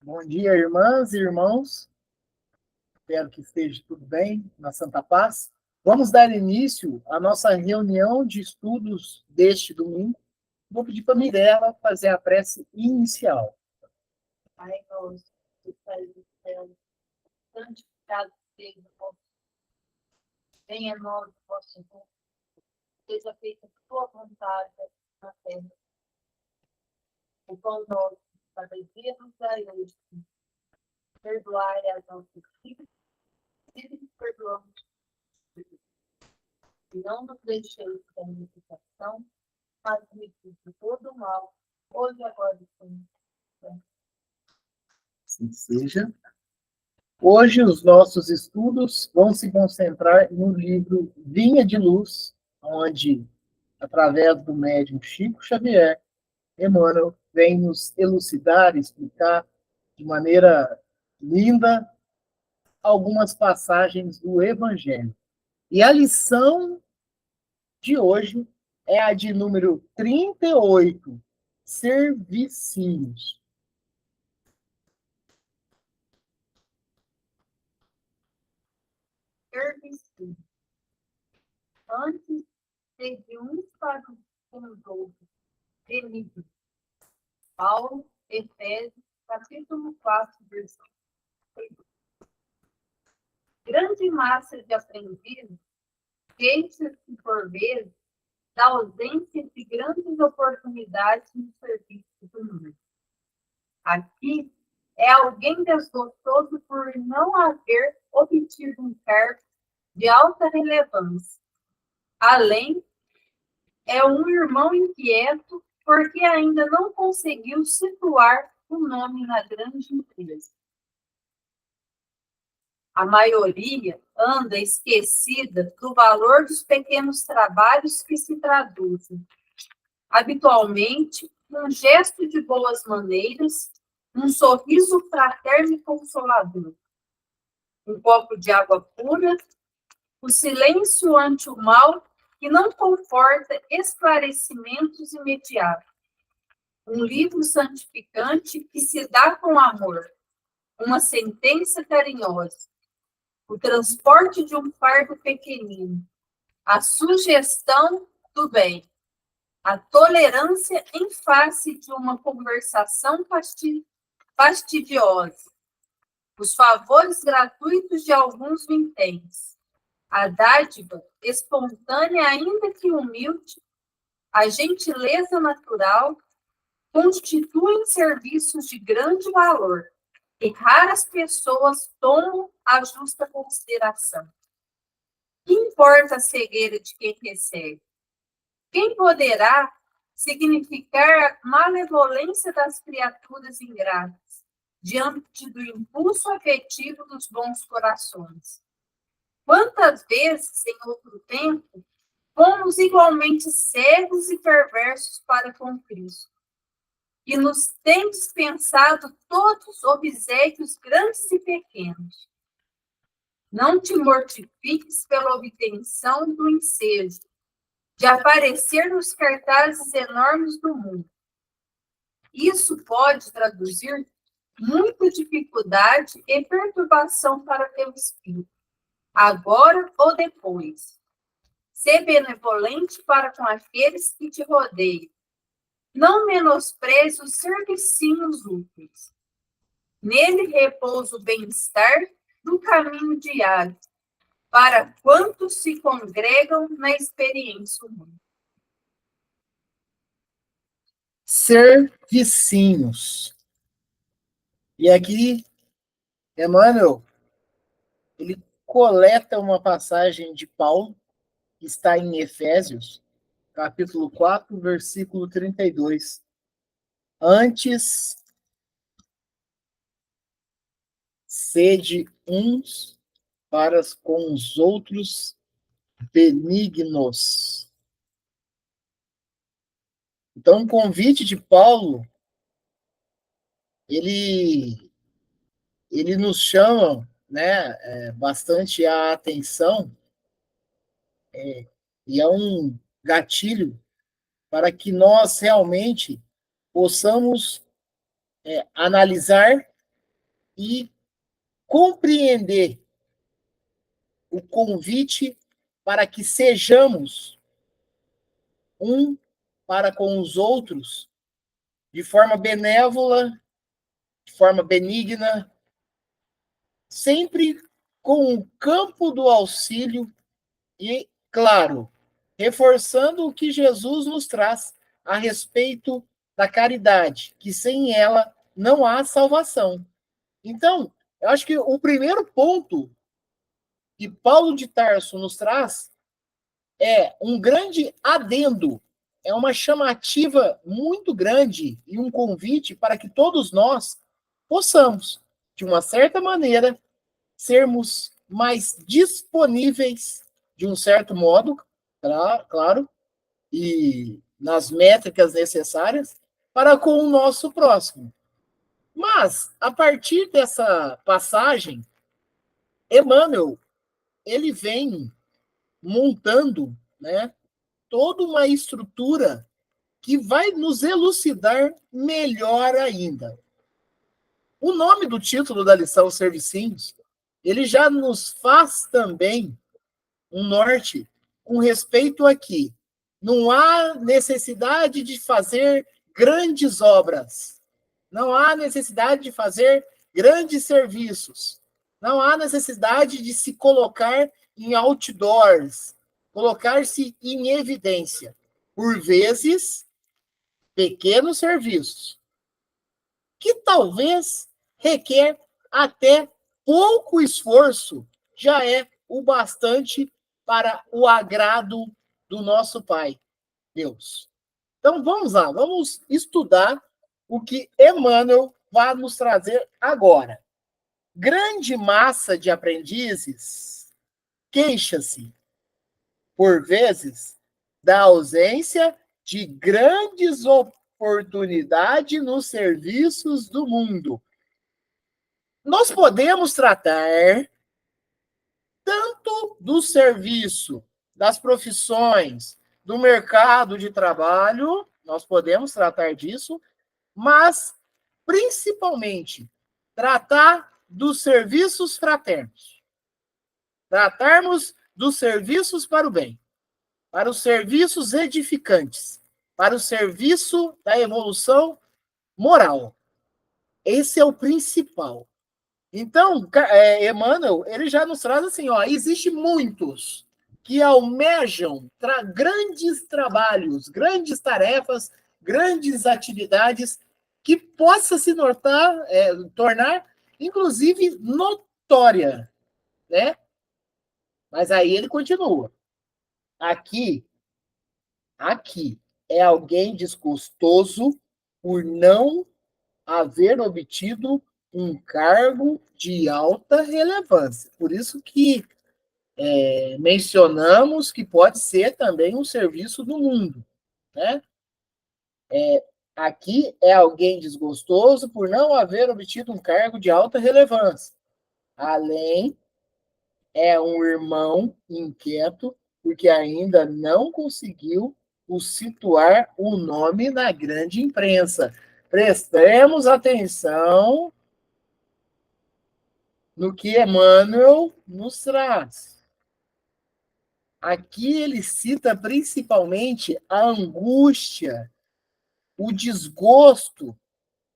Bom dia, irmãs e irmãos. Espero que esteja tudo bem, na Santa Paz. Vamos dar início à nossa reunião de estudos deste domingo. Vou pedir para a Mirella fazer a prece inicial. Pai nosso, que estás no céu, santificado seja o vosso nome. Venha a nós o vosso reino, seja feita a tua vontade na terra. O pão nosso, cada dia nos dai hoje. Perdoai as nossas dívidas, e nos perdoamos. E não nos deixeis cair em tentação, mas livre de todo o mal, hoje e agora e sempre. Assim seja. Hoje os nossos estudos vão se concentrar no livro Vinha de Luz, onde, através do médium Chico Xavier, Emmanuel vem nos elucidar, explicar de maneira linda algumas passagens do Evangelho. E a lição de hoje é a de número 38, servicinhos. Serviço. Antes, teve uns para os outros. Benito. Paulo, Efésios, capítulo 4, versículo 8. Grande massa de aprendizes queixa-se por vezes da ausência de grandes oportunidades no serviço do mundo. Aqui é alguém desgostoso por não haver obtido um cargo de alta relevância. Além, é um irmão inquieto porque ainda não conseguiu situar o nome na grande empresa. A maioria anda esquecida do valor dos pequenos trabalhos que se traduzem, habitualmente, num gesto de boas maneiras, um sorriso fraterno e consolador, um copo de água pura, o silêncio ante o mal que não comporta esclarecimentos imediatos, um livro santificante que se dá com amor, uma sentença carinhosa, o transporte de um fardo pequenino, a sugestão do bem, a tolerância em face de uma conversação fastidiosa, os favores gratuitos de alguns vinténs, a dádiva espontânea, ainda que humilde, a gentileza natural, constituem serviços de grande valor, e raras pessoas tomam a justa consideração. Que importa a cegueira de quem recebe? Quem poderá significar a malevolência das criaturas ingratas diante do impulso afetivo dos bons corações? Quantas vezes, em outro tempo, fomos igualmente cegos e perversos para com Cristo, e nos tem dispensado todos os obséquios grandes e pequenos. Não te mortifiques pela obtenção do ensejo, de aparecer nos cartazes enormes do mundo. Isso pode traduzir muita dificuldade e perturbação para teu espírito, agora ou depois. Ser benevolente para com aqueles que te rodeiam. Não menospreze os servicinhos úteis. Nele repousa o bem-estar do caminho diário, para quantos se congregam na experiência humana. Servicinhos. E aqui, Emmanuel, ele coleta uma passagem de Paulo, que está em Efésios, capítulo 4, versículo 32. Antes, sede uns para com os outros benignos. Então, o convite de Paulo, ele nos chama, né, bastante a atenção, e é um gatilho para que nós realmente possamos analisar e compreender o convite para que sejamos um para com os outros de forma benévola, de forma benigna, sempre com o campo do auxílio e, claro, reforçando o que Jesus nos traz a respeito da caridade, que sem ela não há salvação. Então, eu acho que o primeiro ponto que Paulo de Tarso nos traz é um grande adendo, é uma chamativa muito grande e um convite para que todos nós possamos, de uma certa maneira, sermos mais disponíveis, de um certo modo, claro, e nas métricas necessárias, para com o nosso próximo. Mas, a partir dessa passagem, Emmanuel, ele vem montando, né, toda uma estrutura que vai nos elucidar melhor ainda. O nome do título da lição, Servicinhos, ele já nos faz também um norte com respeito a que não há necessidade de fazer grandes obras, não há necessidade de fazer grandes serviços, não há necessidade de se colocar em outdoors, colocar-se em evidência. Por vezes, pequenos serviços, que talvez requer até pouco esforço, já é o bastante para o agrado do nosso Pai, Deus. Então vamos lá, vamos estudar o que Emmanuel vai nos trazer agora. Grande massa de aprendizes queixa-se, por vezes, da ausência de grandes oportunidades nos serviços do mundo. Nós podemos tratar tanto do serviço, das profissões, do mercado de trabalho, nós podemos tratar disso, mas, principalmente, tratar dos serviços fraternos. Tratarmos dos serviços para o bem, para os serviços edificantes, para o serviço da evolução moral. Esse é o principal. Então, Emmanuel, ele já nos traz assim, ó, existe muitos que almejam grandes trabalhos, grandes tarefas, grandes atividades que possa se tornar, inclusive, notória, né? Mas aí ele continua. Aqui é alguém desgostoso por não haver obtido um cargo de alta relevância. Por isso que mencionamos que pode ser também um serviço do mundo, né? Aqui é alguém desgostoso por não haver obtido um cargo de alta relevância. Além, é um irmão inquieto porque ainda não conseguiu situar o nome na grande imprensa. Prestemos atenção no que Emmanuel nos traz. Aqui ele cita principalmente a angústia, o desgosto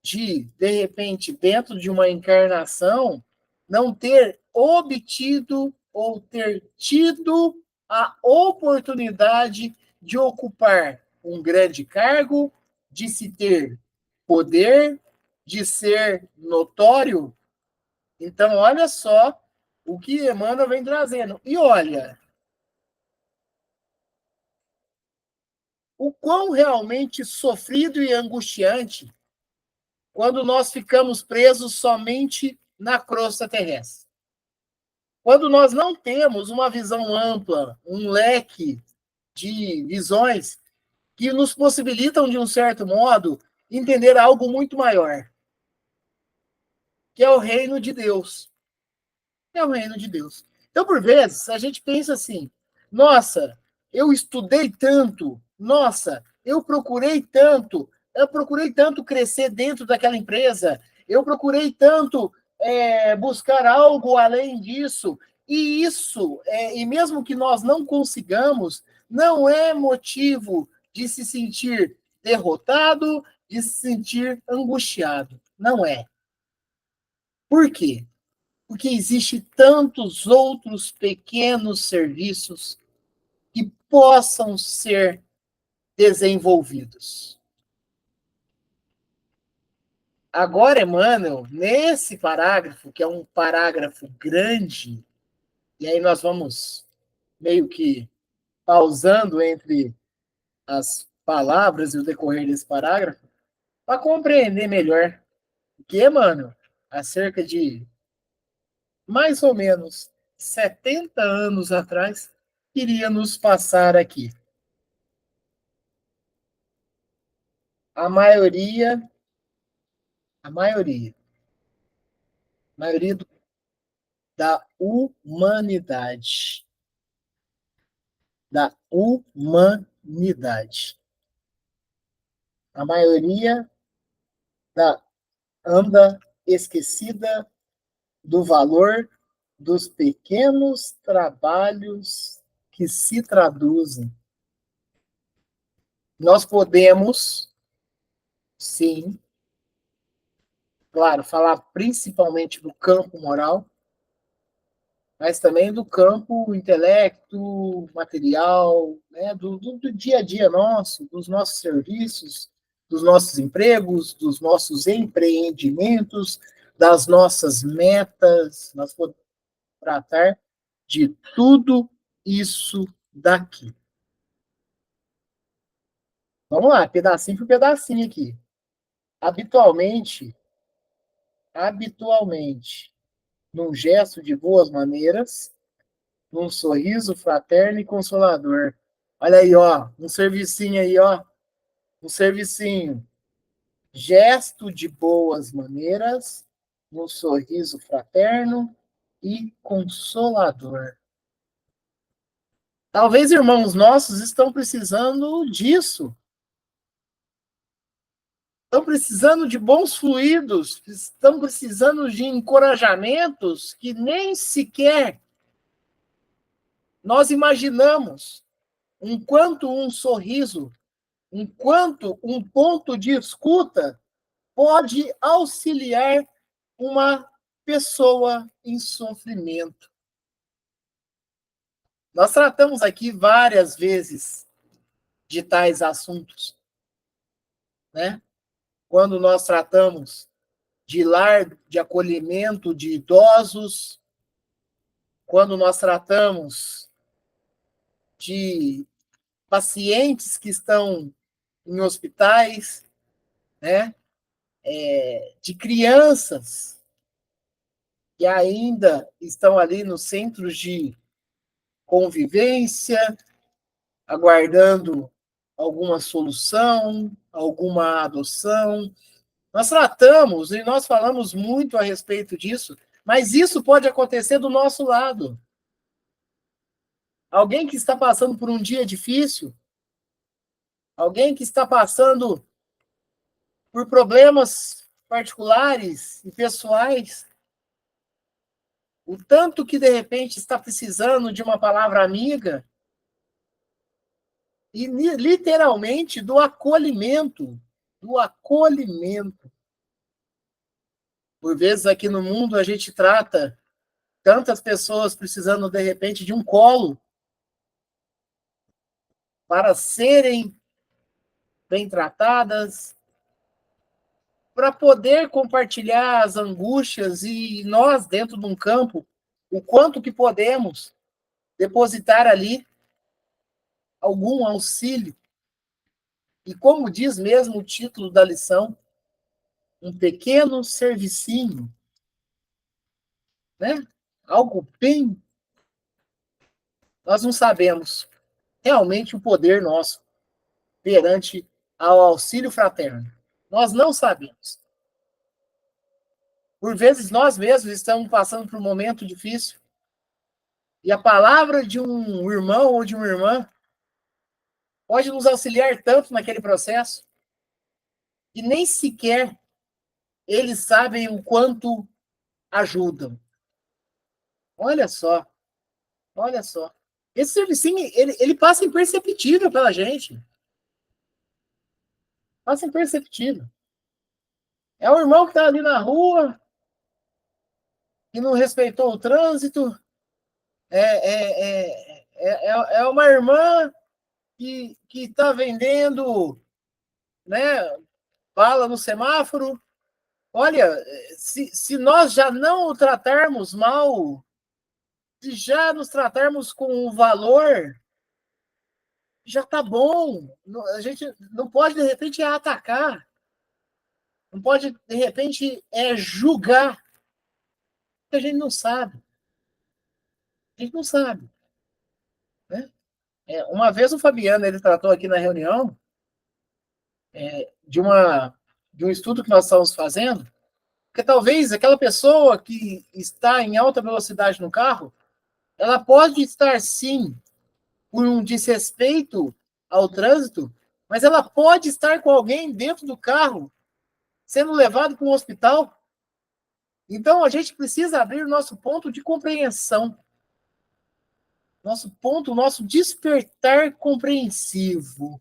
de repente, dentro de uma encarnação, não ter obtido ou ter tido a oportunidade de ocupar um grande cargo, de se ter poder, de ser notório. Então, olha só o que Emmanuel vem trazendo. E olha, o quão realmente sofrido e angustiante quando nós ficamos presos somente na crosta terrestre. Quando nós não temos uma visão ampla, um leque de visões que nos possibilitam, de um certo modo, entender algo muito maior, que é o reino de Deus. É o reino de Deus. Então, por vezes, a gente pensa assim, nossa, eu estudei tanto, nossa, eu procurei tanto crescer dentro daquela empresa, eu procurei tanto buscar algo além disso. E isso, e mesmo que nós não consigamos, não é motivo de se sentir derrotado, de se sentir angustiado. Não é. Por quê? Porque existe tantos outros pequenos serviços que possam ser desenvolvidos. Agora, Emmanuel, nesse parágrafo, que é um parágrafo grande, e aí nós vamos meio que pausando entre as palavras e o decorrer desse parágrafo, para compreender melhor o que Emmanuel, há cerca de mais ou menos 70 anos atrás, queria nos passar aqui. A maioria, a maioria, a maioria da humanidade, da humanidade. A maioria anda esquecida do valor dos pequenos trabalhos que se traduzem. Nós podemos, sim, claro, falar principalmente do campo moral, mas também do campo intelecto, material, né, do dia a dia nosso, dos nossos serviços, dos nossos empregos, dos nossos empreendimentos, das nossas metas. Nós podemos tratar de tudo isso daqui. Vamos lá, pedacinho por pedacinho aqui. Habitualmente, num gesto de boas maneiras, num sorriso fraterno e consolador. Olha aí, ó, um servicinho aí, ó, um servicinho. Gesto de boas maneiras, num sorriso fraterno e consolador. Talvez irmãos nossos estão precisando disso. Estão precisando de bons fluidos, estão precisando de encorajamentos que nem sequer nós imaginamos. Enquanto um sorriso, enquanto um ponto de escuta pode auxiliar uma pessoa em sofrimento. Nós tratamos aqui várias vezes de tais assuntos, né? Quando nós tratamos de lar de acolhimento de idosos, quando nós tratamos de pacientes que estão em hospitais, né? De crianças que ainda estão ali nos centros de convivência, aguardando alguma solução, alguma adoção. Nós tratamos e nós falamos muito a respeito disso, mas isso pode acontecer do nosso lado. Alguém que está passando por um dia difícil, alguém que está passando por problemas particulares e pessoais, o tanto que de repente está precisando de uma palavra amiga e literalmente do acolhimento, do acolhimento. Por vezes aqui no mundo a gente trata tantas pessoas precisando de repente de um colo para serem bem tratadas, para poder compartilhar as angústias e nós dentro de um campo, o quanto que podemos depositar ali algum auxílio. E como diz mesmo o título da lição, um pequeno servicinho, né? Algo bem. Nós não sabemos realmente o poder nosso perante ao auxílio fraterno. Nós não sabemos. Por vezes nós mesmos estamos passando por um momento difícil e a palavra de um irmão ou de uma irmã pode nos auxiliar tanto naquele processo que nem sequer eles sabem o quanto ajudam. Olha só, olha só. Esse servicinho, ele passa imperceptível pela gente. Passa imperceptível. É o irmão que está ali na rua, que não respeitou o trânsito. É uma irmã que está vendendo, né, bala no semáforo. Olha, se nós já não o tratarmos mal, se já nos tratarmos com o valor, já está bom. A gente não pode, de repente, atacar. Não pode, de repente, julgar. Porque a gente não sabe. A gente não sabe. Né? Uma vez o Fabiano, ele tratou aqui na reunião de, de um estudo que nós estamos fazendo, que talvez aquela pessoa que está em alta velocidade no carro, ela pode estar, sim, por um desrespeito ao trânsito, mas ela pode estar com alguém dentro do carro, sendo levado para um hospital. Então, a gente precisa abrir o nosso ponto de compreensão, nosso despertar compreensivo.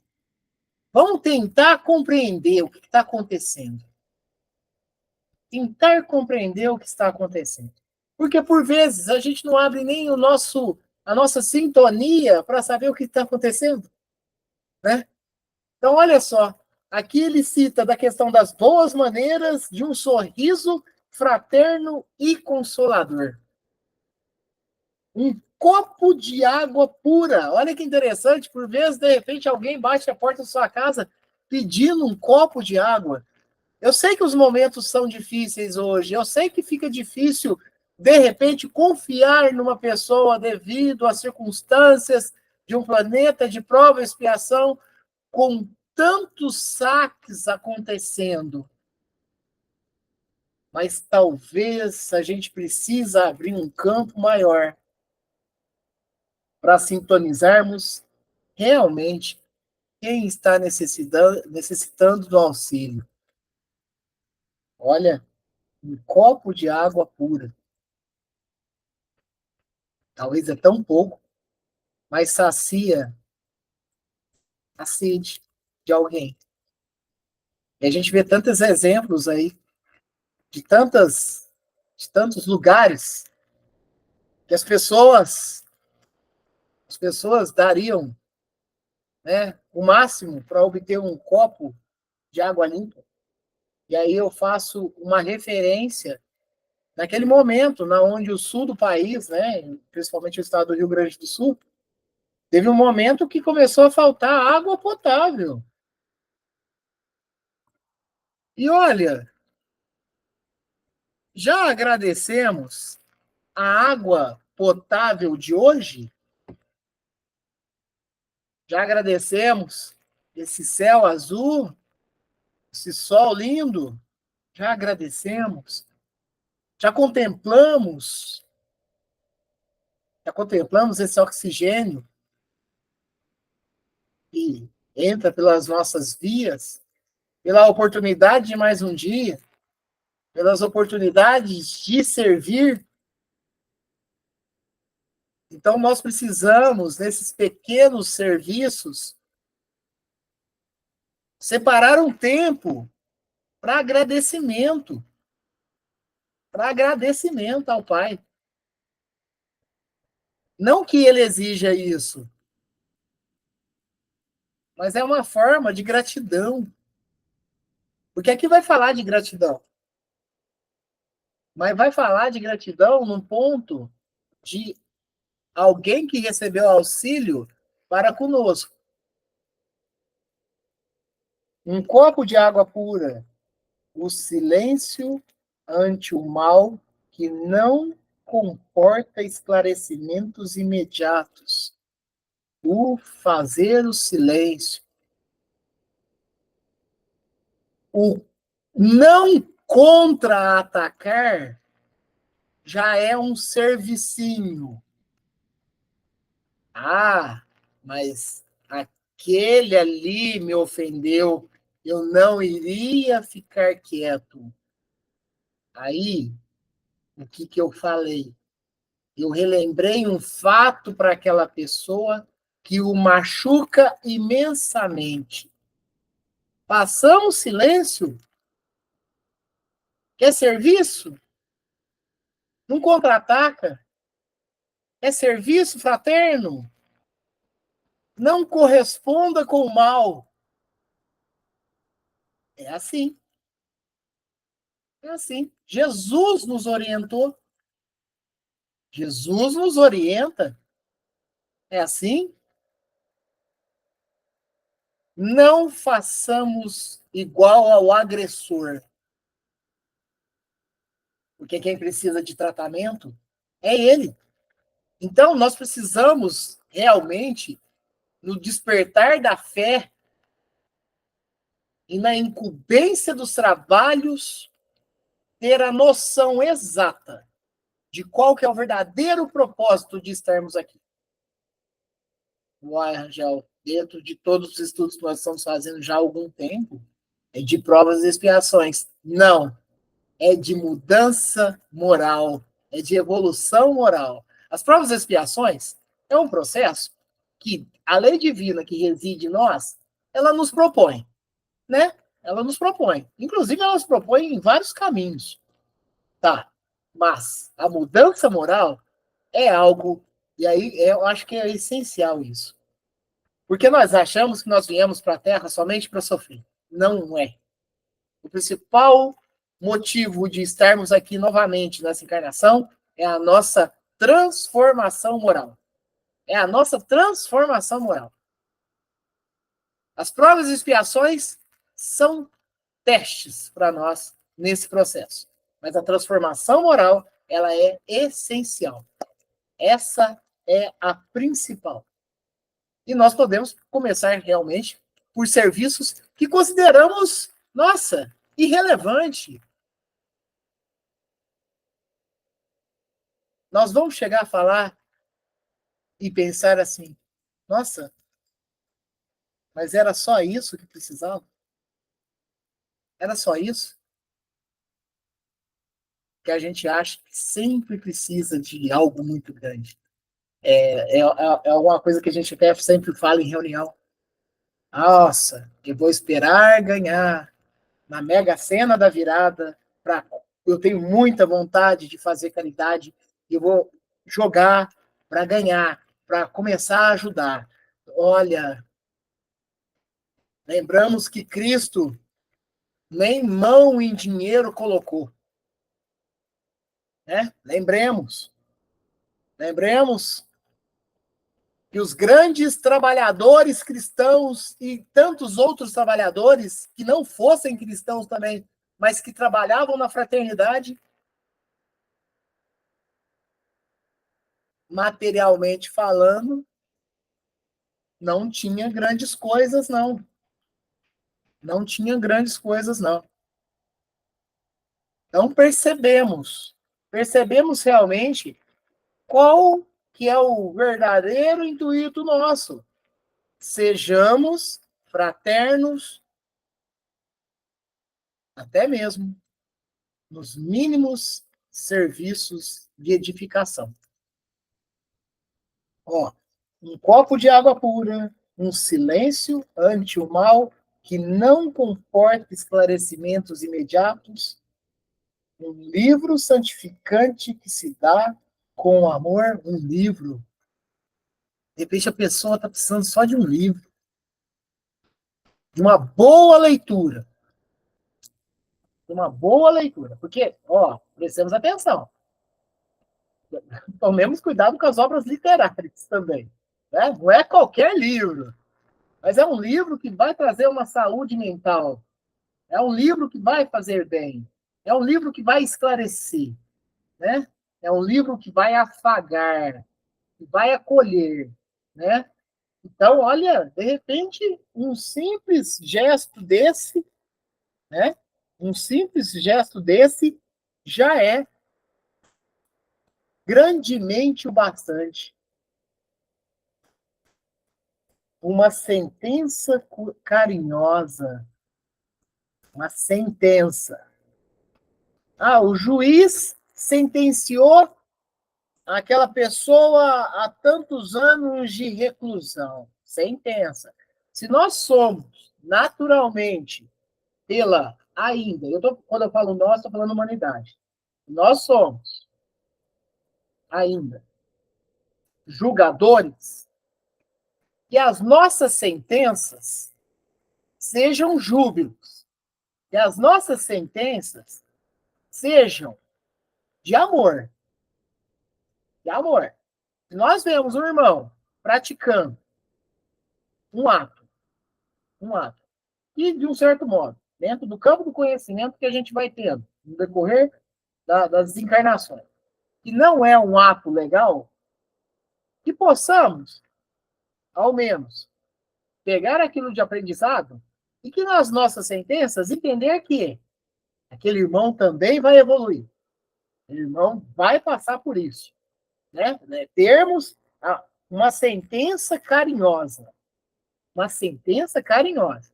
Vamos tentar compreender o que está acontecendo. Tentar compreender o que está acontecendo. Porque, por vezes, a gente não abre nem a nossa sintonia para saber o que está acontecendo. Né? Então, olha só. Aqui ele cita da questão das boas maneiras, de um sorriso fraterno e consolador. Um copo de água pura. Olha que interessante. Por vezes, de repente, alguém bate a porta da sua casa pedindo um copo de água. Eu sei que os momentos são difíceis hoje. Eu sei que fica difícil, de repente, confiar numa pessoa devido às circunstâncias de um planeta de prova e expiação, com tantos saques acontecendo. Mas talvez a gente precisa abrir um campo maior para sintonizarmos realmente quem está necessitando do auxílio. Olha, um copo de água pura. Talvez é tão pouco, mas sacia a sede de alguém. E a gente vê tantos exemplos aí de tantos lugares que as pessoas dariam, né, o máximo para obter um copo de água limpa. E aí eu faço uma referência naquele momento, na onde o sul do país, né, principalmente o estado do Rio Grande do Sul, teve um momento que começou a faltar água potável. E olha, já agradecemos a água potável de hoje? Já agradecemos esse céu azul, esse sol lindo? Já agradecemos? Já contemplamos? Já contemplamos esse oxigênio que entra pelas nossas vias, pela oportunidade de mais um dia, pelas oportunidades de servir? Então, nós precisamos, nesses pequenos serviços, separar um tempo para agradecimento ao Pai. Não que ele exija isso, mas é uma forma de gratidão. Porque aqui vai falar de gratidão. Mas vai falar de gratidão num ponto de alguém que recebeu auxílio para conosco. Um copo de água pura, o silêncio ante o mal que não comporta esclarecimentos imediatos. O fazer o silêncio. O não contra-atacar já é um servicinho. Ah, mas aquele ali me ofendeu. Eu não iria ficar quieto. Aí O que eu falei? Eu relembrei um fato para aquela pessoa que o machuca imensamente. Passamos silêncio? Quer serviço? Não contra-ataca? É serviço fraterno? Não corresponda com o mal. É assim. É assim. Jesus nos orientou. Jesus nos orienta. É assim. Não façamos igual ao agressor. Porque quem precisa de tratamento é ele. Então, nós precisamos realmente, no despertar da fé e na incumbência dos trabalhos, ter a noção exata de qual que é o verdadeiro propósito de estarmos aqui. Uai, Rangel, dentro de todos os estudos que nós estamos fazendo já há algum tempo, é de provas e expiações. Não, é de mudança moral, é de evolução moral. As provas e expiações é um processo que a lei divina que reside em nós, ela nos propõe, né? Ela nos propõe. Inclusive, ela nos propõe em vários caminhos. Tá, mas a mudança moral é algo, e aí eu acho que é essencial isso. Porque nós achamos que nós viemos para a Terra somente para sofrer. Não é. O principal motivo de estarmos aqui novamente nessa encarnação é a nossa transformação moral. É a nossa transformação moral. As provas e expiações são testes para nós nesse processo. Mas a transformação moral, ela é essencial. Essa é a principal. E nós podemos começar realmente por serviços que consideramos, nossa, irrelevante. Nós vamos chegar a falar e pensar assim, nossa, mas era só isso que precisava? Era só isso? Que a gente acha que sempre precisa de algo muito grande. É alguma coisa que a gente até sempre fala em reunião. Nossa, eu vou esperar ganhar na Mega Sena da virada. Eu tenho muita vontade de fazer caridade. Eu vou jogar para ganhar, para começar a ajudar. Olha, lembramos que Cristo nem mão em dinheiro colocou. Né? Lembremos que os grandes trabalhadores cristãos e tantos outros trabalhadores que não fossem cristãos também, mas que trabalhavam na fraternidade, materialmente falando, não tinha grandes coisas, não. Não tinha grandes coisas, não. Então percebemos realmente qual que é o verdadeiro intuito nosso. Sejamos fraternos, até mesmo nos mínimos serviços de edificação. Ó, um copo de água pura, um silêncio ante o mal que não comporta esclarecimentos imediatos, um livro santificante que se dá com amor, um livro. De repente a pessoa está precisando só de um livro, de uma boa leitura. De uma boa leitura. Porque, ó, prestemos atenção. Tomemos cuidado com as obras literárias também. Né? Não é qualquer livro, mas é um livro que vai trazer uma saúde mental. É um livro que vai fazer bem. É um livro que vai esclarecer. Né? É um livro que vai afagar, que vai acolher. Né? Então, olha, de repente, um simples gesto desse, né? Um simples gesto desse já é grandemente o bastante. Uma sentença carinhosa, uma sentença. Ah, o juiz sentenciou aquela pessoa a tantos anos de reclusão. Sentença. Se nós somos naturalmente quando eu falo nós, estou falando humanidade. Nós somos ainda julgadores, que as nossas sentenças sejam júbilos, que as nossas sentenças sejam de amor. De amor. Se nós vemos um irmão praticando um ato, e de um certo modo, dentro do campo do conhecimento que a gente vai tendo no decorrer das encarnações, que não é um ato legal, que possamos, ao menos, pegar aquilo de aprendizado e que nas nossas sentenças entender que aquele irmão também vai evoluir. Aquele irmão vai passar por isso. Né? Termos uma sentença carinhosa. Uma sentença carinhosa.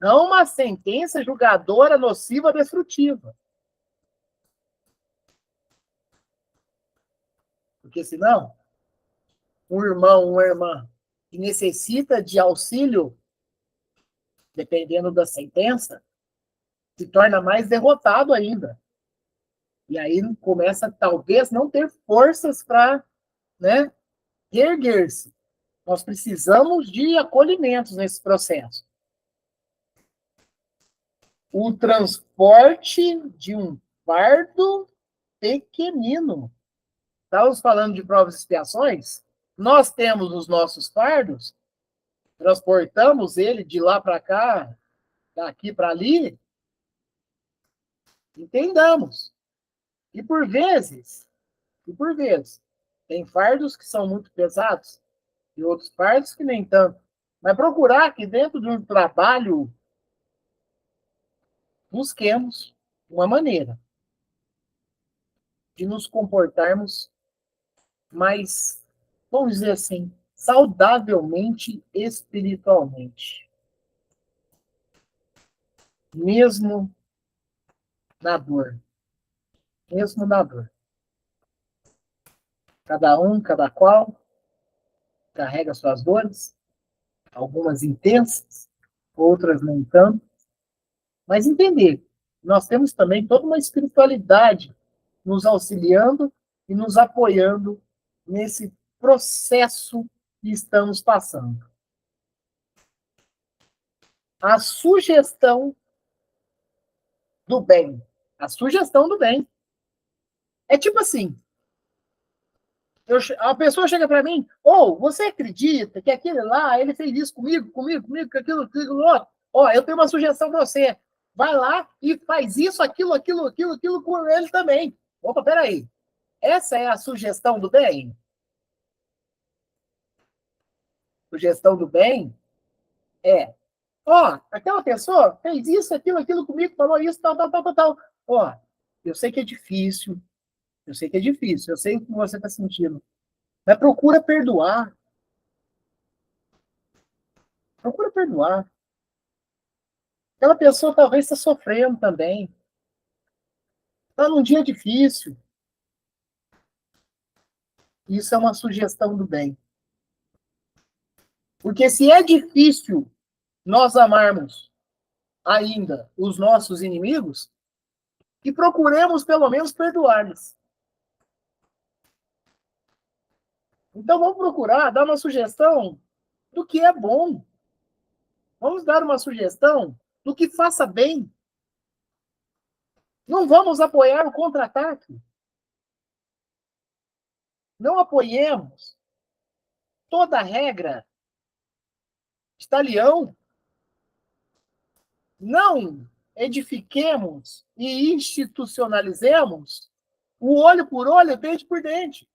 Não uma sentença julgadora, nociva, destrutiva. Porque senão, um irmão, uma irmã que necessita de auxílio, dependendo da sentença, se torna mais derrotado ainda. E aí começa, talvez, não ter forças para, né, erguer-se. Nós precisamos de acolhimentos nesse processo. O transporte de um fardo pequenino. Estávamos falando de provas e expiações. Nós temos os nossos fardos, transportamos ele de lá para cá, daqui para ali. Entendamos. E por vezes, tem fardos que são muito pesados e outros fardos que nem tanto. Mas procurar que dentro de um trabalho busquemos uma maneira de nos comportarmos mais, vamos dizer assim, saudavelmente espiritualmente. Mesmo na dor. Mesmo na dor. Cada qual, carrega suas dores, algumas intensas, outras nem tanto, mas entender, nós temos também toda uma espiritualidade nos auxiliando e nos apoiando nesse processo que estamos passando. A sugestão do bem. A sugestão do bem. É tipo assim, a pessoa chega para mim, você acredita que aquele lá, ele fez isso comigo, que aquilo, outro. Eu tenho uma sugestão para você. Vai lá e faz isso, aquilo com ele também. Opa, peraí. Essa é a sugestão do bem? Sugestão do bem é, aquela pessoa fez isso, aquilo comigo, falou isso, tal. Eu sei que é difícil, eu sei o que você está sentindo. Mas procura perdoar. Procura perdoar. Aquela pessoa talvez está sofrendo também. Está num dia difícil. Isso é uma sugestão do bem. Porque se é difícil nós amarmos ainda os nossos inimigos, que procuremos pelo menos perdoar-lhes. Então vamos procurar dar uma sugestão do que é bom. Vamos dar uma sugestão do que faça bem. Não vamos apoiar o contra-ataque. Não apoiemos toda a regra está leão. Não edifiquemos e institucionalizemos o olho por olho, dente por dente.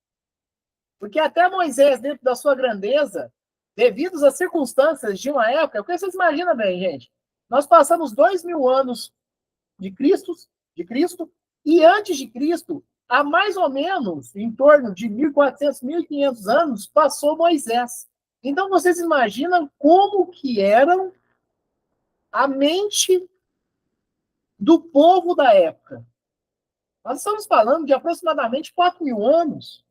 Porque até Moisés, dentro da sua grandeza, devido às circunstâncias de uma época, porque vocês imaginam bem, gente, nós passamos 2000 anos de Cristo, e antes de Cristo, há mais ou menos, em torno de 1400, 1500 anos, passou Moisés. Então, vocês imaginam como que era a mente do povo da época. Nós estamos falando de aproximadamente 4.000 anos.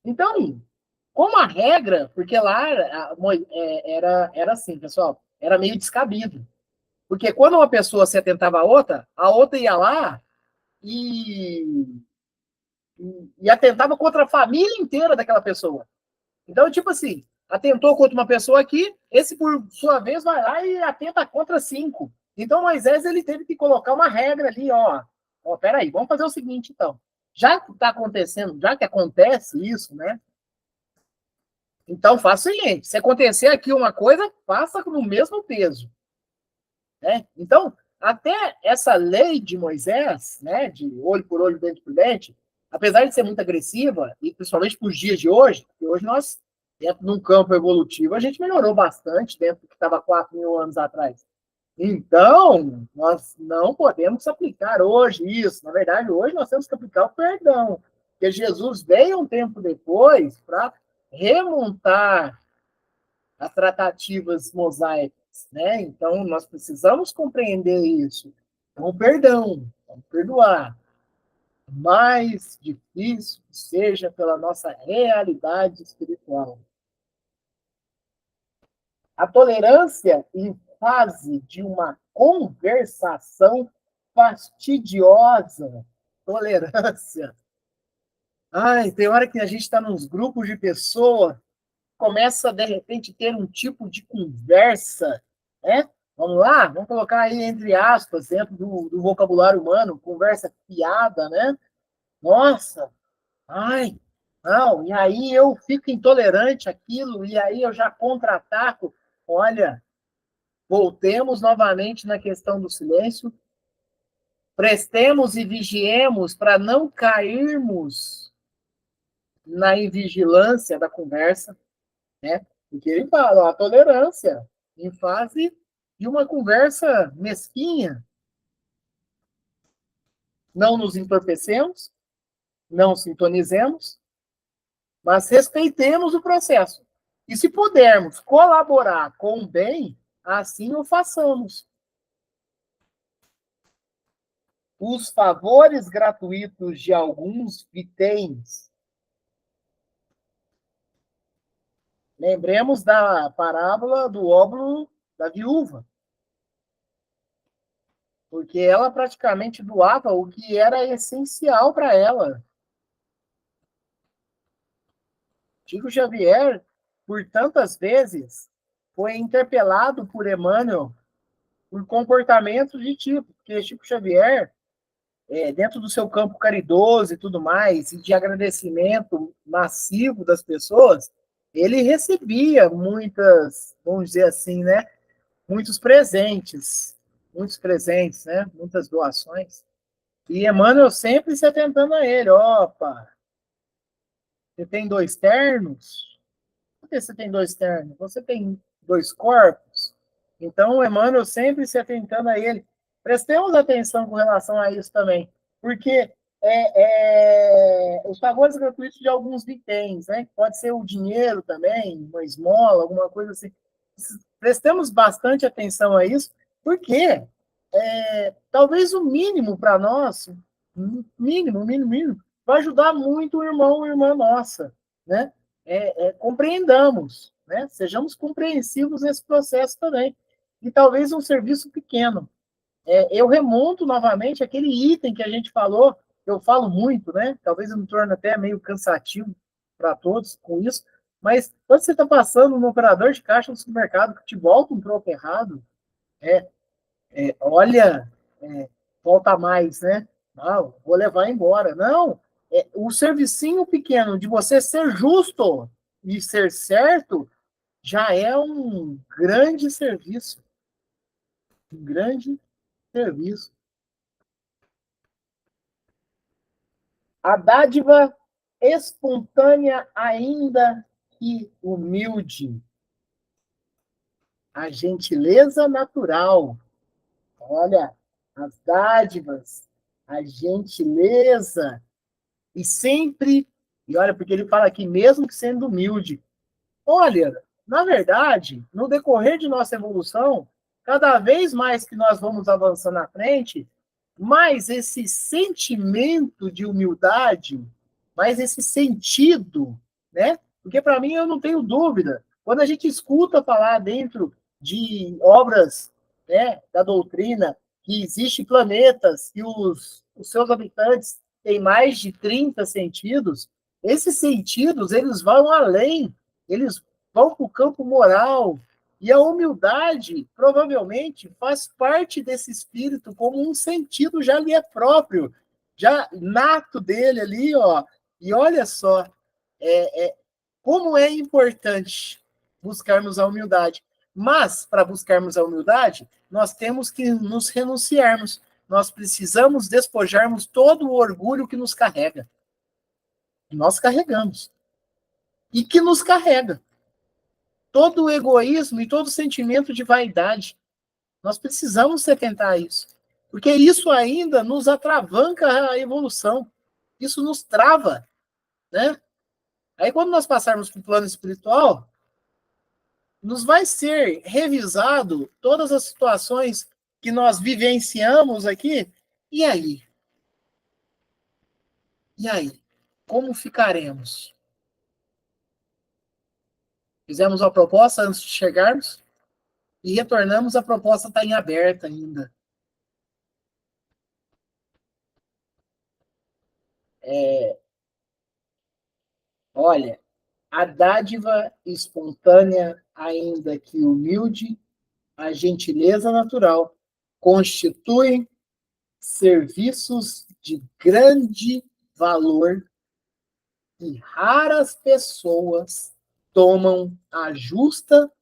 Então, como a regra, porque lá era assim, pessoal, era meio descabido. Porque quando uma pessoa se atentava a outra ia lá e, e atentava contra a família inteira daquela pessoa. Então, tipo assim, atentou contra uma pessoa aqui, esse, por sua vez, vai lá e atenta contra 5. Então, Moisés, ele teve que colocar uma regra ali, ó, peraí, vamos fazer o seguinte, então. Já que está acontecendo, já que acontece isso, né? Então, faça o seguinte, se acontecer aqui uma coisa, faça no mesmo peso. Né? Então, até essa lei de Moisés, né, de olho por olho, dente por dente, apesar de ser muito agressiva, e principalmente para os dias de hoje, porque hoje nós, dentro de um campo evolutivo, a gente melhorou bastante dentro do que estava 4.000 anos atrás. Então, nós não podemos aplicar hoje isso. Na verdade, hoje nós temos que aplicar o perdão. Porque Jesus veio um tempo depois para remontar as tratativas mosaicas, né? Então, nós precisamos compreender isso. Então, o perdão, vamos perdoar. Mais difícil que seja pela nossa realidade espiritual. A tolerância em fase de uma conversação fastidiosa. Tolerância. Ai, tem hora que a gente está nos grupos de pessoas, começa, de repente, ter um tipo de conversa, né? Vamos lá, vamos colocar aí entre aspas, dentro do vocabulário humano, conversa fiada, né? Nossa, ai, não, e aí eu fico intolerante àquilo, e aí eu já contra-ataco. Olha, voltemos novamente na questão do silêncio, prestemos e vigiemos para não cairmos na invigilância da conversa, né? Porque ele fala, ó, a tolerância em fase de uma conversa mesquinha. Não nos entorpecemos, não sintonizemos, mas respeitemos o processo. E se pudermos colaborar com o bem, assim o façamos. Os favores gratuitos de alguns vitens. Lembremos da parábola do óbolo da viúva. Porque ela praticamente doava o que era essencial para ela. Chico Xavier, por tantas vezes, foi interpelado por Emmanuel por comportamentos de tipo, porque Chico Xavier, dentro do seu campo caridoso e tudo mais, e de agradecimento massivo das pessoas, ele recebia muitas, vamos dizer assim, né, muitos presentes, né, muitas doações. E Emmanuel sempre se atentando a ele, opa, você tem 2 ternos? Por que você tem 2 ternos? Você tem 2 corpos? Então, o Emmanuel sempre se atentando a ele. Prestemos atenção com relação a isso também, porque os favores gratuitos de alguns vitens, né? Pode ser o dinheiro também, uma esmola, alguma coisa assim. Prestemos bastante atenção a isso, porque talvez o mínimo para nós, mínimo, vai ajudar muito o irmão ou irmã nossa, né? Compreendamos, né? Sejamos compreensivos nesse processo também. E talvez um serviço pequeno. Eu remonto novamente aquele item que a gente falou, eu falo muito, né? Talvez eu me torne até meio cansativo para todos com isso, mas quando você está passando no operador de caixa do supermercado que te volta um troco errado, olha, volta mais, né? Não, vou levar embora. Não, o servicinho pequeno de você ser justo e ser certo já é um grande serviço. Um grande serviço. A dádiva espontânea, ainda que humilde. A gentileza natural. Olha, as dádivas, a gentileza. E sempre, e olha, porque ele fala aqui, mesmo que sendo humilde. Olha, na verdade, no decorrer de nossa evolução, cada vez mais que nós vamos avançando à frente, mais esse sentimento de humildade, mais esse sentido, né? Porque para mim eu não tenho dúvida. Quando a gente escuta falar dentro de obras, né, da doutrina que existem planetas que os seus habitantes têm mais de 30 sentidos, esses sentidos eles vão além, eles vão para o campo moral, e a humildade, provavelmente, faz parte desse espírito como um sentido já lhe é próprio, já nato dele ali, ó. E olha só, como é importante buscarmos a humildade. Mas, para buscarmos a humildade, nós temos que nos renunciarmos. Nós precisamos despojarmos todo o orgulho que nos carrega. Nós carregamos. E que nos carrega. Todo o egoísmo e todo o sentimento de vaidade. Nós precisamos setentar isso. Porque isso ainda nos atravanca a evolução. Isso nos trava, né? Aí quando nós passarmos para o plano espiritual, nos vai ser revisado todas as situações que nós vivenciamos aqui. E aí? E aí? Como ficaremos? Fizemos uma proposta antes de chegarmos e retornamos, a proposta está em aberto ainda. Olha, a dádiva espontânea, ainda que humilde, a gentileza natural, constituem serviços de grande valor e raras pessoas tomam a justa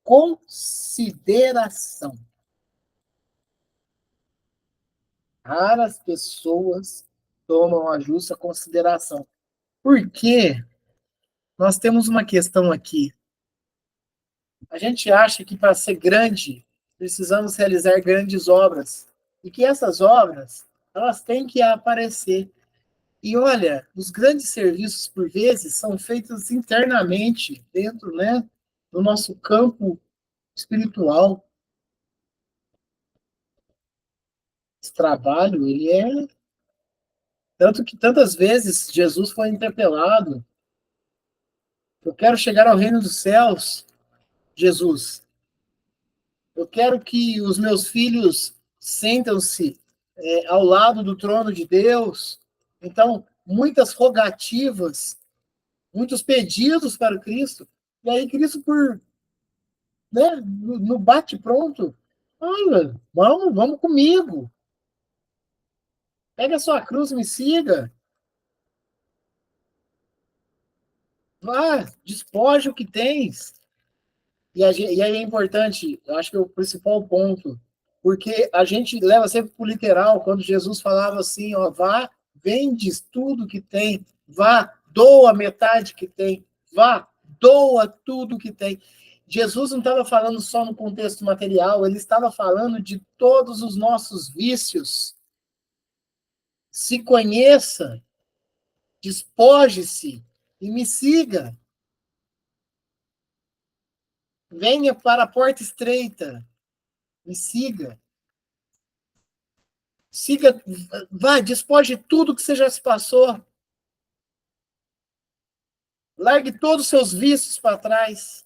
consideração. Raras pessoas tomam a justa consideração. Por quê? Nós temos uma questão aqui. A gente acha que para ser grande, precisamos realizar grandes obras. E que essas obras, elas têm que aparecer. E olha, os grandes serviços, por vezes, são feitos internamente, dentro, né, do nosso campo espiritual. Esse trabalho, ele é... Tanto que tantas vezes Jesus foi interpelado. Eu quero chegar ao reino dos céus, Jesus. Eu quero que os meus filhos sentam-se ao lado do trono de Deus. Então, muitas rogativas, muitos pedidos para o Cristo. E aí, Cristo, né, no bate-pronto, olha, vamos comigo. Pega a sua cruz e me siga. Vá, despoja o que tens. E aí é importante, eu acho que é o principal ponto, porque a gente leva sempre para o literal, quando Jesus falava assim, ó, vá, vendes tudo que tem, vá, doa metade que tem, vá, doa tudo que tem. Jesus não estava falando só no contexto material, ele estava falando de todos os nossos vícios. Se conheça, despoje-se e me siga. Venha para a porta estreita, me siga. Siga, vá, despoje tudo que você já se passou. Largue todos os seus vícios para trás.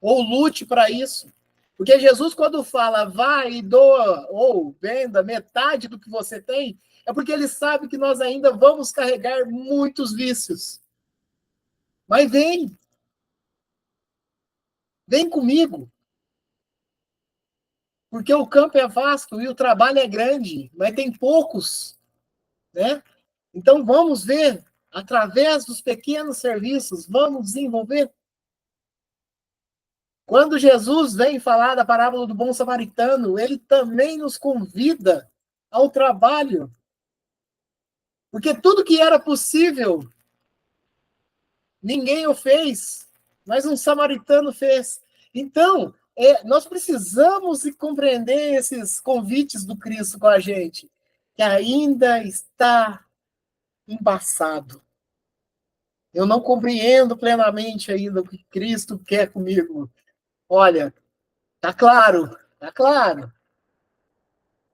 Ou lute para isso. Porque Jesus, quando fala, vá e doa, ou venda metade do que você tem, é porque ele sabe que nós ainda vamos carregar muitos vícios. Mas vem comigo. Porque o campo é vasto e o trabalho é grande, mas tem poucos, né? Então vamos ver, através dos pequenos serviços, vamos desenvolver. Quando Jesus vem falar da parábola do bom samaritano, ele também nos convida ao trabalho. Porque tudo que era possível, ninguém o fez, mas um samaritano fez. Então, nós precisamos compreender esses convites do Cristo com a gente, que ainda está embaçado. Eu não compreendo plenamente ainda o que Cristo quer comigo. Olha, tá claro, tá claro.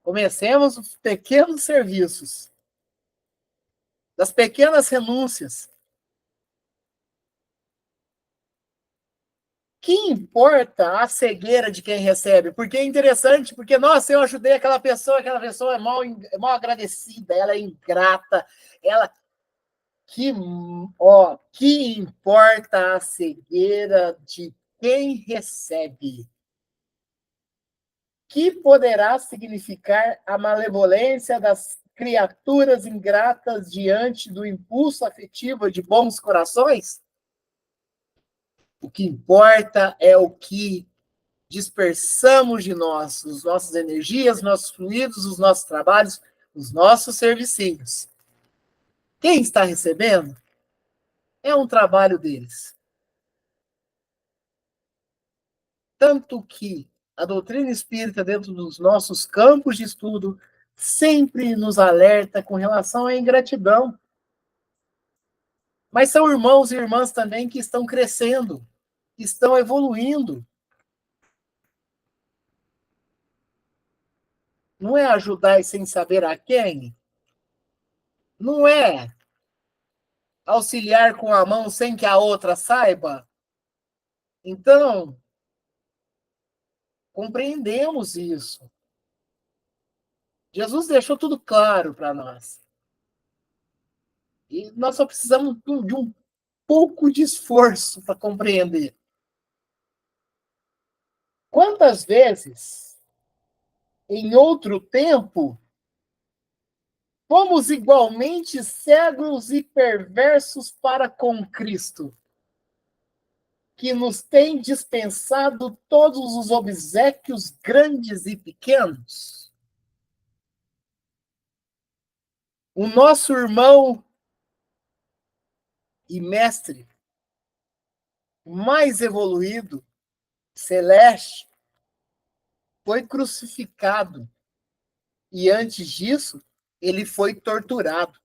Comecemos os pequenos serviços, das pequenas renúncias. Que importa a cegueira de quem recebe? Porque é interessante, porque, nossa, eu ajudei aquela pessoa é mal agradecida, ela é ingrata, ela... que importa a cegueira de quem recebe? Que poderá significar a malevolência das criaturas ingratas diante do impulso afetivo de bons corações? O que importa é o que dispersamos de nós, as nossas energias, nossos fluidos, os nossos trabalhos, os nossos servicinhos. Quem está recebendo é um trabalho deles. Tanto que a doutrina espírita, dentro dos nossos campos de estudo, sempre nos alerta com relação à ingratidão. Mas são irmãos e irmãs também que estão crescendo, que estão evoluindo. Não é ajudar sem saber a quem? Não é auxiliar com a mão sem que a outra saiba? Então, compreendemos isso. Jesus deixou tudo claro para nós. E nós só precisamos de um pouco de esforço para compreender. Quantas vezes, em outro tempo, fomos igualmente cegos e perversos para com Cristo, que nos tem dispensado todos os obséquios grandes e pequenos? O nosso irmão e mestre mais evoluído, celeste, foi crucificado. E antes disso, ele foi torturado.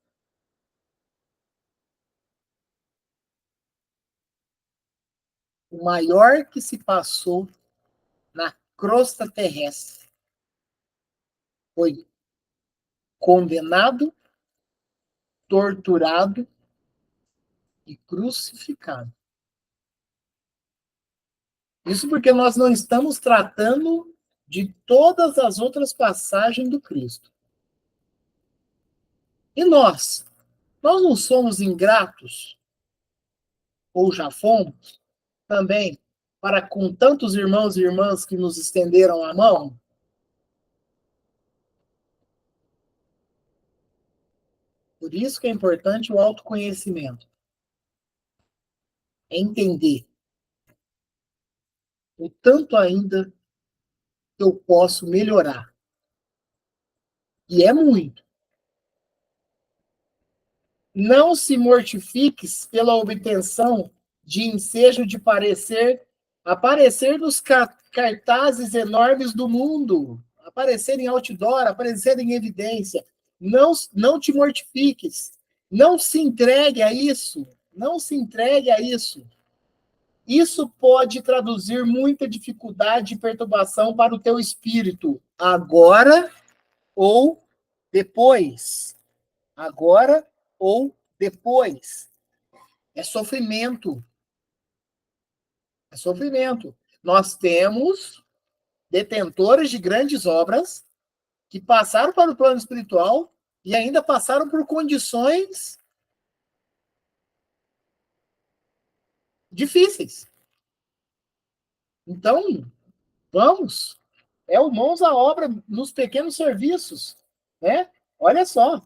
O maior que se passou na crosta terrestre foi condenado, torturado e crucificado. Isso porque nós não estamos tratando de todas as outras passagens do Cristo. E nós? Nós não somos ingratos? Ou já fomos? Também, para com tantos irmãos e irmãs que nos estenderam a mão? Por isso que é importante o autoconhecimento. É entender o tanto ainda que eu posso melhorar. E é muito. Não se mortifiques pela obtenção de ensejo de aparecer nos cartazes enormes do mundo, aparecer em outdoor, aparecer em evidência. Não te mortifiques. Não se entregue a isso. Não se entregue a isso. Isso pode traduzir muita dificuldade e perturbação para o teu espírito, agora ou depois. Agora ou depois. É sofrimento. É sofrimento. Nós temos detentores de grandes obras que passaram para o plano espiritual e ainda passaram por condições difíceis. Então, vamos. É o mãos à obra nos pequenos serviços, né? Olha só.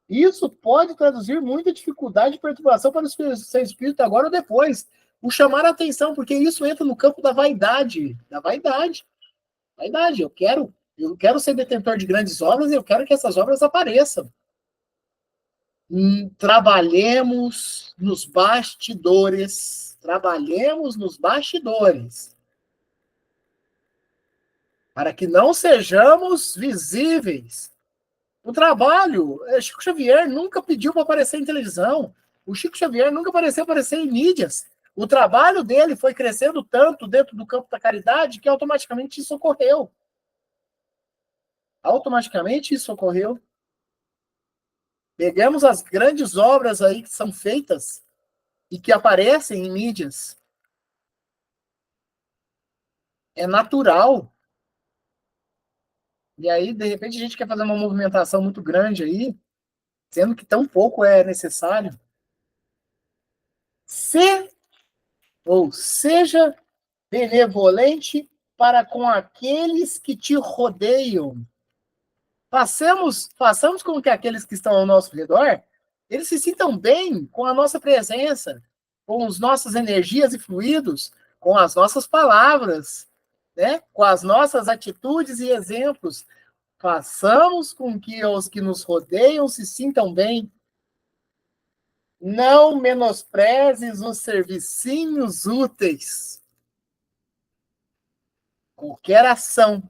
Isso pode traduzir muita dificuldade e perturbação para o seu espírito agora ou depois. O chamar a atenção, porque isso entra no campo da vaidade. Da vaidade. Vaidade. Eu quero ser detentor de grandes obras e eu quero que essas obras apareçam. Trabalhemos nos bastidores. Trabalhemos nos bastidores. Para que não sejamos visíveis. O trabalho, Chico Xavier nunca pediu para aparecer em televisão. O Chico Xavier nunca aparecer em mídias. O trabalho dele foi crescendo tanto dentro do campo da caridade que automaticamente isso ocorreu. Automaticamente isso ocorreu. Pegamos as grandes obras aí que são feitas e que aparecem em mídias. É natural. E aí, de repente, a gente quer fazer uma movimentação muito grande aí, sendo que tão pouco é necessário. Ou seja benevolente para com aqueles que te rodeiam. Façamos com que aqueles que estão ao nosso redor, eles se sintam bem com a nossa presença, com as nossas energias e fluidos, com as nossas palavras, né? Com as nossas atitudes e exemplos. Façamos com que os que nos rodeiam se sintam bem. Não menosprezes os servicinhos úteis. Qualquer ação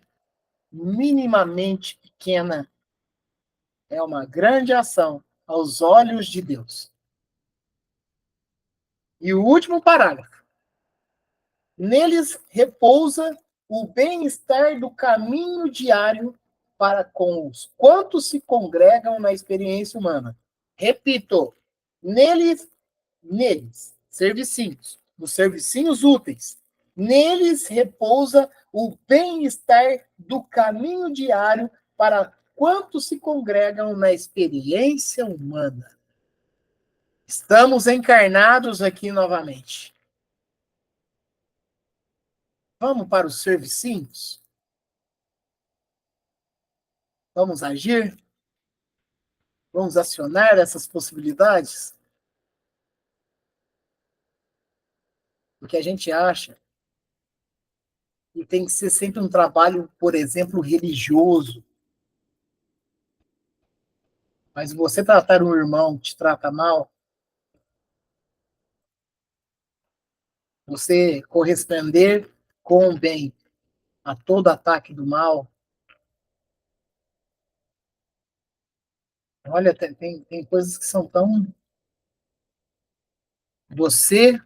minimamente pequena é uma grande ação aos olhos de Deus. E o último parágrafo. Neles repousa o bem-estar do caminho diário para com os quantos se congregam na experiência humana. Repito, neles, servicinhos, os servicinhos úteis, neles repousa o bem-estar do caminho diário para quantos se congregam na experiência humana. Estamos encarnados aqui novamente. Vamos para os servicinhos? Vamos agir? Vamos acionar essas possibilidades? Porque a gente acha que tem que ser sempre um trabalho, por exemplo, religioso. Mas você tratar um irmão que te trata mal, você corresponder com o bem a todo ataque do mal. Olha, tem coisas que são tão. Você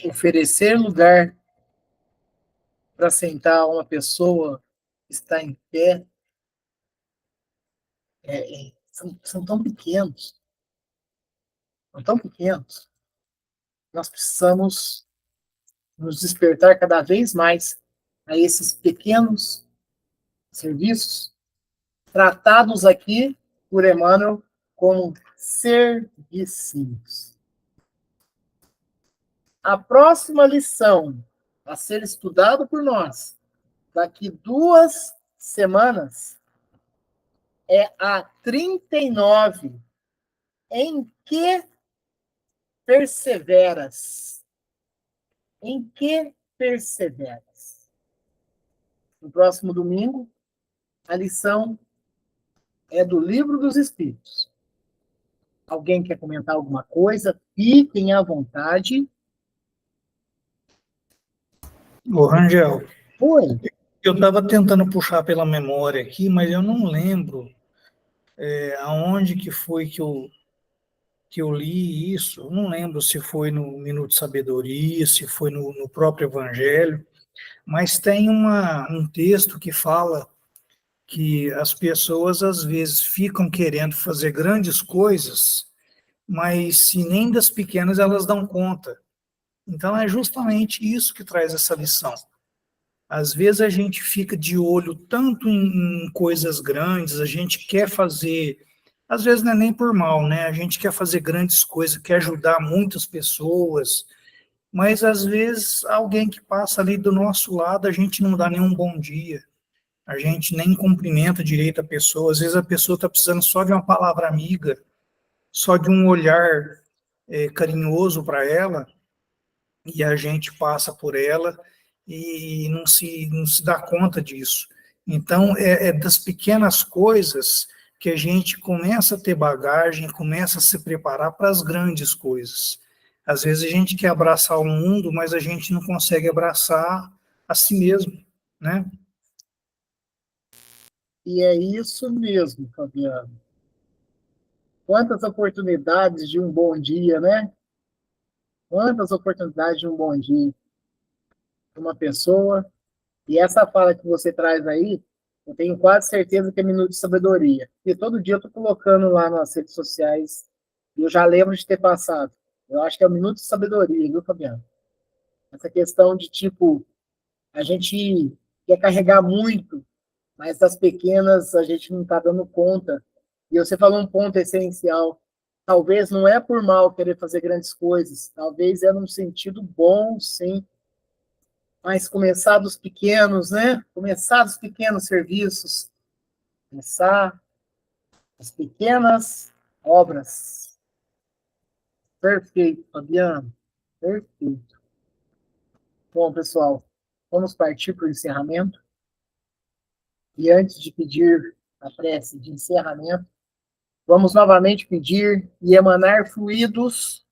oferecer lugar para sentar uma pessoa que está em pé, são tão pequenos. São tão pequenos. Nós precisamos nos despertar cada vez mais a esses pequenos serviços, tratados aqui por Emmanuel como servicinhos. A próxima lição a ser estudada por nós, daqui 2 semanas, é a 39. Em que perseveras? Em que perseveras? No próximo domingo, a lição é do Livro dos Espíritos. Alguém quer comentar alguma coisa? Fiquem à vontade. Ô, Rangel, Oi. eu estava tentando puxar pela memória aqui, mas eu não lembro aonde que foi que eu li isso. Eu não lembro se foi no Minuto de Sabedoria, se foi no próprio Evangelho, mas tem um texto que fala que as pessoas às vezes ficam querendo fazer grandes coisas, mas se nem das pequenas elas dão conta. Então é justamente isso que traz essa lição. Às vezes a gente fica de olho tanto em coisas grandes, a gente quer fazer, às vezes não é nem por mal, né? A gente quer fazer grandes coisas, quer ajudar muitas pessoas, mas às vezes alguém que passa ali do nosso lado, a gente não dá nenhum bom dia, a gente nem cumprimenta direito a pessoa, às vezes a pessoa está precisando só de uma palavra amiga, só de um olhar carinhoso para ela, e a gente passa por ela e não se dá conta disso. Então, é das pequenas coisas que a gente começa a ter bagagem, começa a se preparar para as grandes coisas. Às vezes a gente quer abraçar o mundo, mas a gente não consegue abraçar a si mesmo, né? E é isso mesmo, Fabiano. Quantas oportunidades de um bom dia, né? Quantas oportunidades de um bom dia para uma pessoa. E essa fala que você traz aí Eu tenho quase certeza que é Minuto de Sabedoria. E todo dia eu estou colocando lá nas redes sociais e eu já lembro de ter passado. Eu acho que é o Minuto de Sabedoria, viu, Fabiano? Essa questão de, tipo, a gente quer carregar muito, mas das pequenas a gente não está dando conta. E você falou um ponto essencial. Talvez não é por mal querer fazer grandes coisas, talvez é num sentido bom, sim, mas começar dos pequenos, né? Começar dos pequenos serviços, começar as pequenas obras. Perfeito, Fabiano. Perfeito. Bom, pessoal, vamos partir para o encerramento. E antes de pedir a prece de encerramento, vamos novamente pedir e emanar fluidos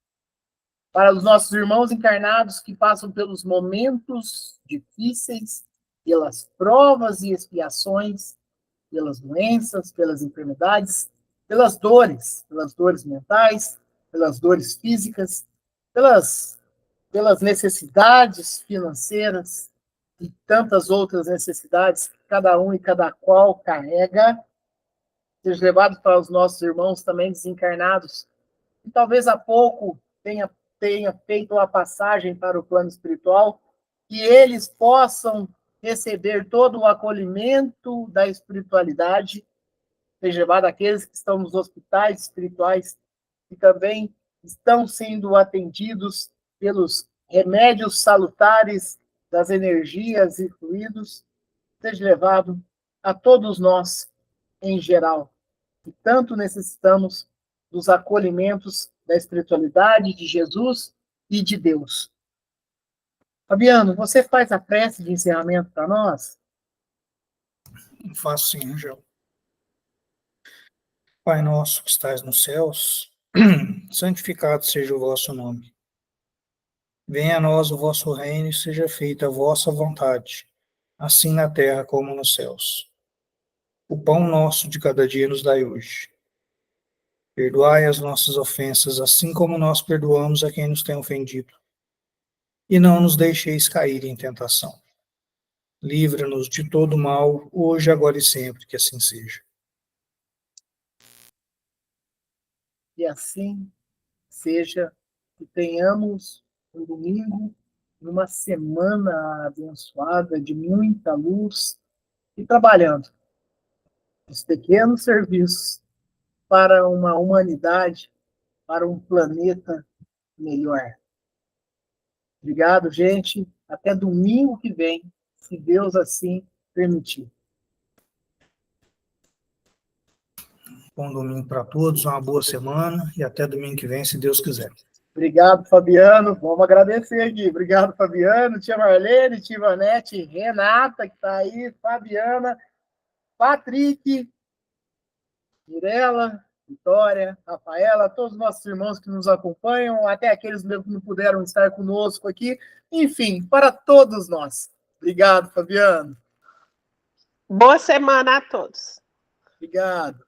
para os nossos irmãos encarnados que passam pelos momentos difíceis, pelas provas e expiações, pelas doenças, pelas enfermidades, pelas dores mentais, pelas dores físicas, pelas necessidades financeiras e tantas outras necessidades que cada um e cada qual carrega, seja levado para os nossos irmãos também desencarnados, que talvez há pouco tenha feito a passagem para o plano espiritual, que eles possam receber todo o acolhimento da espiritualidade, seja levado àqueles que estão nos hospitais espirituais, que também estão sendo atendidos pelos remédios salutares das energias e fluidos, seja levado a todos nós em geral, que tanto necessitamos dos acolhimentos da espiritualidade de Jesus e de Deus. Fabiano, você faz a prece de encerramento para nós? Faço sim, Angel. Pai nosso que estais nos céus, santificado seja o vosso nome. Venha a nós o vosso reino e seja feita a vossa vontade, assim na terra como nos céus. O pão nosso de cada dia nos dai hoje. Perdoai as nossas ofensas, assim como nós perdoamos a quem nos tem ofendido. E não nos deixeis cair em tentação. Livra-nos de todo mal, hoje, agora e sempre, que assim seja. E assim seja, que tenhamos um domingo, uma semana abençoada de muita luz e trabalhando os pequenos serviços para uma humanidade, para um planeta melhor. Obrigado, gente. Até domingo que vem, se Deus assim permitir. Bom domingo para todos, uma boa semana e até domingo que vem, se Deus quiser. Obrigado, Fabiano. Vamos agradecer aqui. Obrigado, Fabiano, tia Marlene, tia Ivanete, Renata, que está aí, Fabiana, Patrick, Mirela, Vitória, Rafaela, todos os nossos irmãos que nos acompanham, até aqueles mesmo que não puderam estar conosco aqui. Enfim, para todos nós. Obrigado, Fabiano. Boa semana a todos. Obrigado.